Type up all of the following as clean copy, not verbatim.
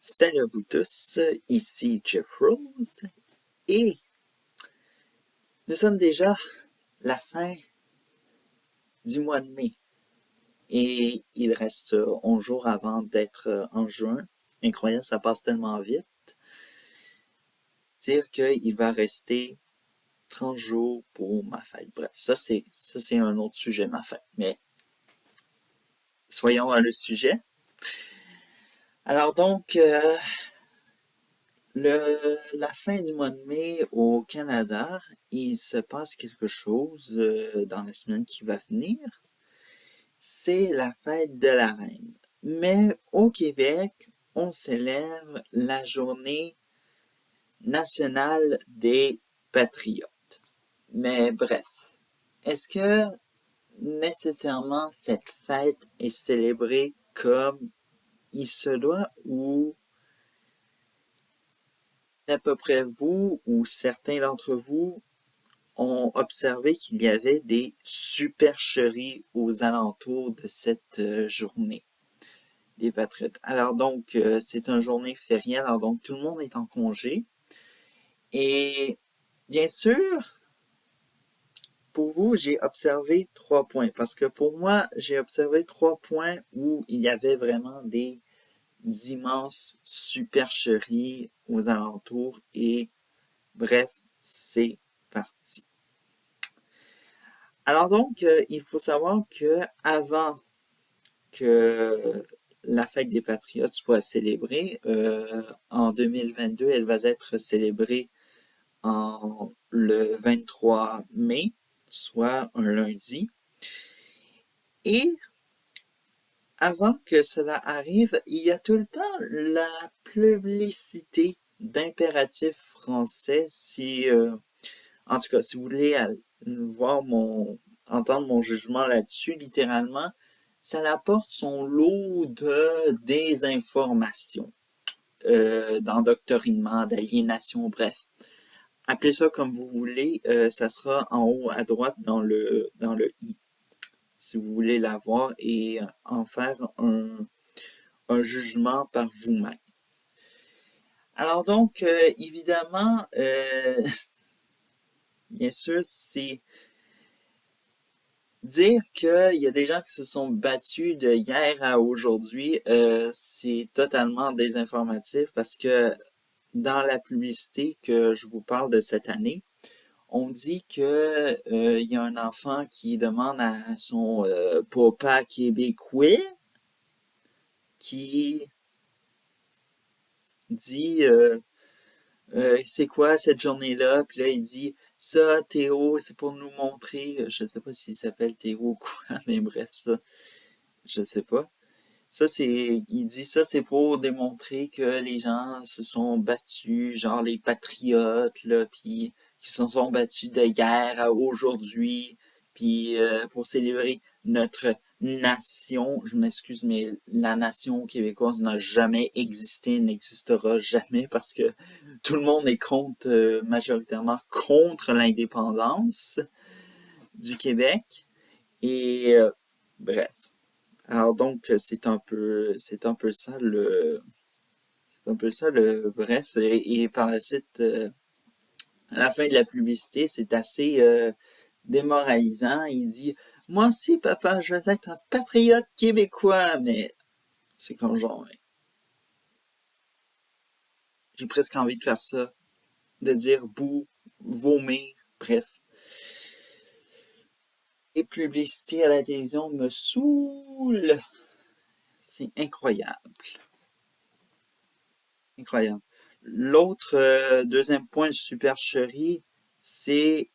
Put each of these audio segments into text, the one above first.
Salut à vous tous, ici Jeff Rose et nous sommes déjà la fin du mois de mai et il reste 11 jours avant d'être en juin. Incroyable, ça passe tellement vite. Dire qu'il va rester 30 jours pour ma fête. Bref, ça c'est un autre sujet, ma fête. Mais soyons dans le sujet. Alors donc, la fin du mois de mai au Canada, il se passe quelque chose dans la semaine qui va venir. C'est la fête de la reine. Mais au Québec, on célèbre la journée nationale des patriotes. Mais bref, est-ce que nécessairement cette fête est célébrée comme il se doit ou à peu près vous ou certains d'entre vous ont observé qu'il y avait des supercheries aux alentours de cette journée des patriotes. Alors donc, c'est une journée fériée, alors donc tout le monde est en congé. Et bien sûr, pour vous, j'ai observé 3 points. Parce que pour moi, j'ai observé 3 points où il y avait vraiment des immenses supercheries aux alentours. Et bref, c'est parti. Alors donc, il faut savoir que avant que la fête des Patriotes soit célébrée, en 2022, elle va être célébrée le 23 mai, soit un lundi. Et avant que cela arrive, il y a tout le temps la publicité d'impératifs français. En tout cas, si vous voulez voir entendre mon jugement là-dessus, littéralement, ça apporte son lot de désinformation, d'endoctrinement, d'aliénation, bref. Appelez ça comme vous voulez, ça sera en haut à droite dans le i, si vous voulez la voir et en faire un jugement par vous-même. Alors donc, évidemment, bien sûr, c'est dire qu'il y a des gens qui se sont battus de hier à aujourd'hui, c'est totalement désinformatif parce que dans la publicité que je vous parle de cette année, on dit que il y a un enfant qui demande à son papa québécois qui dit c'est quoi cette journée-là? Puis là, il dit ça, Théo, c'est pour nous montrer. Je sais pas s'il s'appelle Théo ou quoi, mais bref, ça, je sais pas. Il dit ça, c'est pour démontrer que les gens se sont battus, genre les patriotes, là, puis qui se sont battus de hier à aujourd'hui, puis pour célébrer notre nation. Je m'excuse, mais la nation québécoise n'a jamais existé, n'existera jamais parce que tout le monde est majoritairement contre l'indépendance du Québec. Et bref. Alors donc c'est un peu ça le bref et par la suite à la fin de la publicité c'est assez démoralisant. Il dit moi aussi papa je veux être un patriote québécois mais c'est comme genre j'ai presque envie de faire ça de dire bouh vomir bref. Les publicités à la télévision me saoulent, c'est incroyable. Incroyable. L'autre deuxième point de supercherie, c'est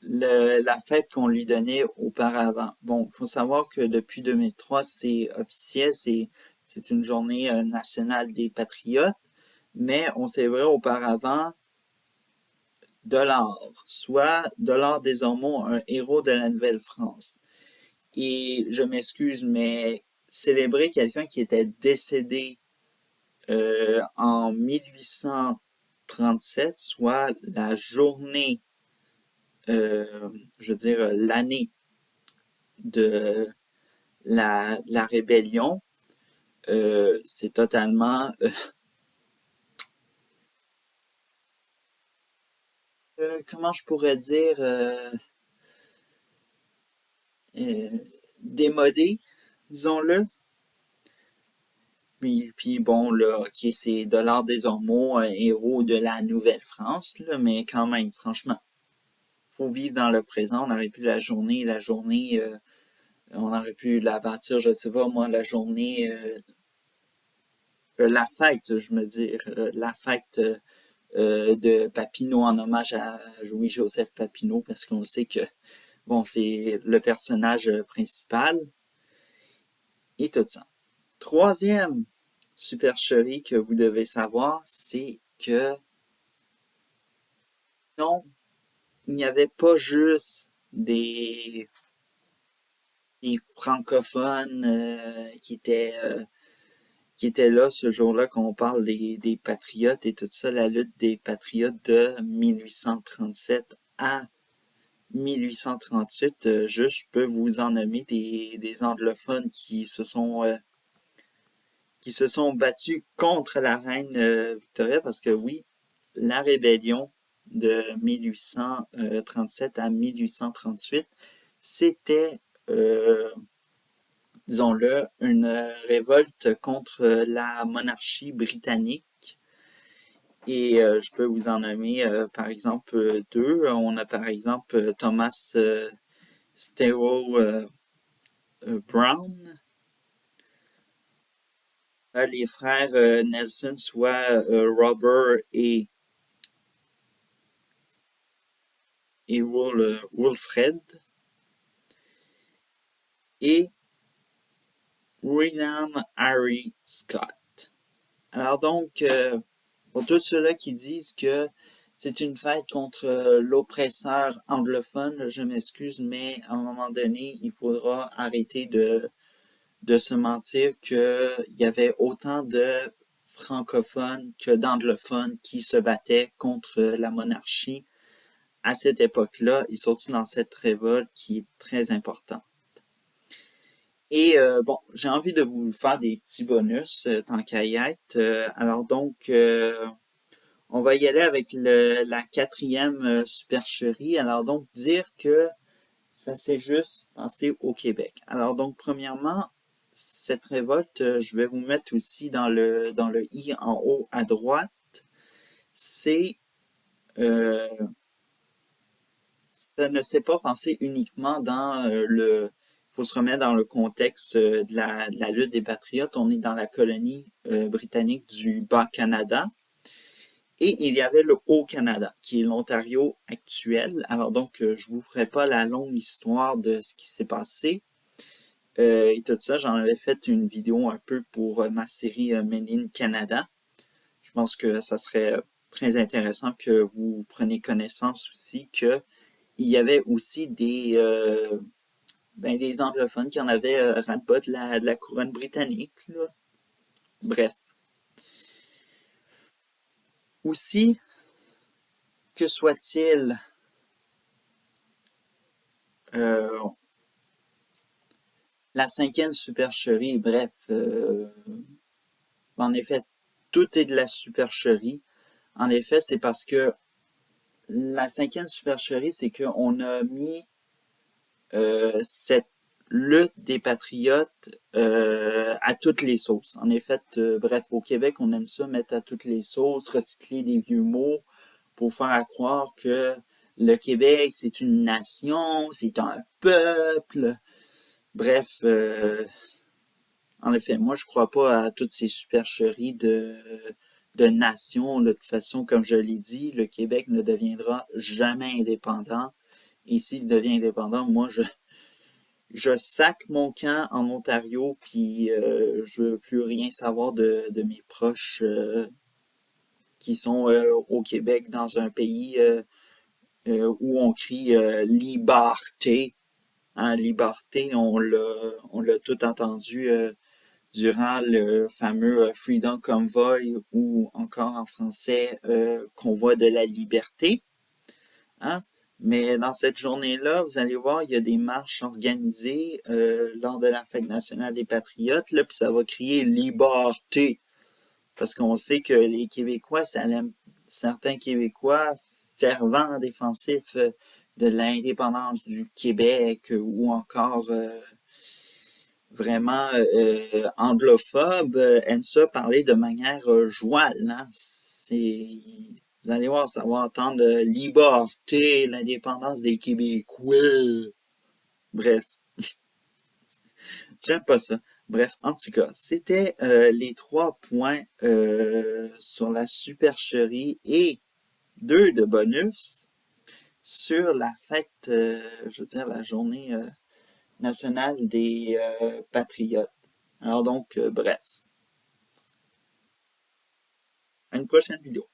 la fête qu'on lui donnait auparavant. Bon, il faut savoir que depuis 2003, c'est officiel, c'est une journée nationale des patriotes, mais on célébrait auparavant Dollard, soit Dollard des Ormeaux, un héros de la Nouvelle-France. Et je m'excuse, mais célébrer quelqu'un qui était décédé en 1837, soit la journée, je veux dire l'année de la rébellion, c'est totalement comment je pourrais dire, euh, démodé, disons-le. Puis bon, là, ok, c'est Dollars des Ormeaux, un héros de la Nouvelle-France, là, mais quand même, franchement, faut vivre dans le présent. On aurait pu on aurait pu la bâtir, je sais pas, moi, la journée, la fête, je me dire, la fête de Papineau en hommage à Louis-Joseph Papineau, parce qu'on sait que, bon, c'est le personnage principal et tout ça. Troisième supercherie que vous devez savoir, c'est que non, il n'y avait pas juste des francophones qui étaient là ce jour-là quand on parle des patriotes et tout ça, la lutte des patriotes de 1837 à 1838. Juste, je peux vous en nommer des anglophones qui se sont battus contre la reine Victoria parce que oui, la rébellion de 1837 à 1838, c'était, euh, disons-le, une révolte contre la monarchie britannique. Et je peux vous en nommer, par exemple, deux. On a par exemple Thomas Stewart Brown, les frères Nelson, soit Robert et Wilfred, et William Harry Scott. Alors donc, pour tous ceux-là qui disent que c'est une fête contre l'oppresseur anglophone, je m'excuse, mais à un moment donné, il faudra arrêter de se mentir qu'il y avait autant de francophones que d'anglophones qui se battaient contre la monarchie à cette époque-là, et surtout dans cette révolte qui est très importante. Et bon, j'ai envie de vous faire des petits bonus tant qu'à y être. Alors donc, on va y aller avec la quatrième supercherie. Alors donc, dire que ça s'est juste passé au Québec. Alors donc, premièrement, cette révolte, je vais vous mettre aussi dans le i en haut à droite. C'est ça ne s'est pas passé uniquement dans le. Il faut se remettre dans le contexte de la lutte des patriotes. On est dans la colonie britannique du Bas-Canada. Et il y avait le Haut-Canada, qui est l'Ontario actuel. Alors donc, je vous ferai pas la longue histoire de ce qui s'est passé. Et tout ça, j'en avais fait une vidéo un peu pour ma série Made in Canada. Je pense que ça serait très intéressant que vous preniez connaissance aussi que il y avait aussi des anglophones qui en avaient ras-le-bas de la couronne britannique, là. Bref. Aussi, que soit-il, euh, la cinquième supercherie, bref, en effet, tout est de la supercherie. En effet, c'est parce que la cinquième supercherie, c'est qu'on a mis cette lutte des patriotes à toutes les sauces. En effet, bref, au Québec, on aime ça mettre à toutes les sauces, recycler des vieux mots pour faire croire que le Québec, c'est une nation, c'est un peuple. Bref, en effet, moi, je crois pas à toutes ces supercheries de nation. De toute façon, comme je l'ai dit, le Québec ne deviendra jamais indépendant. Et s'il devient indépendant, moi, je sac mon camp en Ontario, puis je veux plus rien savoir de mes proches qui sont au Québec, dans un pays où on crie liberté. Hein, liberté, on l'a tout entendu durant le fameux Freedom Convoy ou encore en français Convoi de la liberté. Hein? Mais dans cette journée-là, vous allez voir, il y a des marches organisées lors de la Fête nationale des Patriotes, là, puis ça va crier liberté. Parce qu'on sait que les Québécois, certains Québécois fervent défensif de l'indépendance du Québec ou encore vraiment anglophobes aiment ça parler de manière jouale. Hein? Vous allez voir, ça va entendre liberté, l'indépendance des Québécois. Bref, j'aime pas ça. Bref, en tout cas, c'était les 3 points sur la supercherie et 2 de bonus sur la fête, je veux dire, la journée nationale des patriotes. Alors donc, bref, à une prochaine vidéo.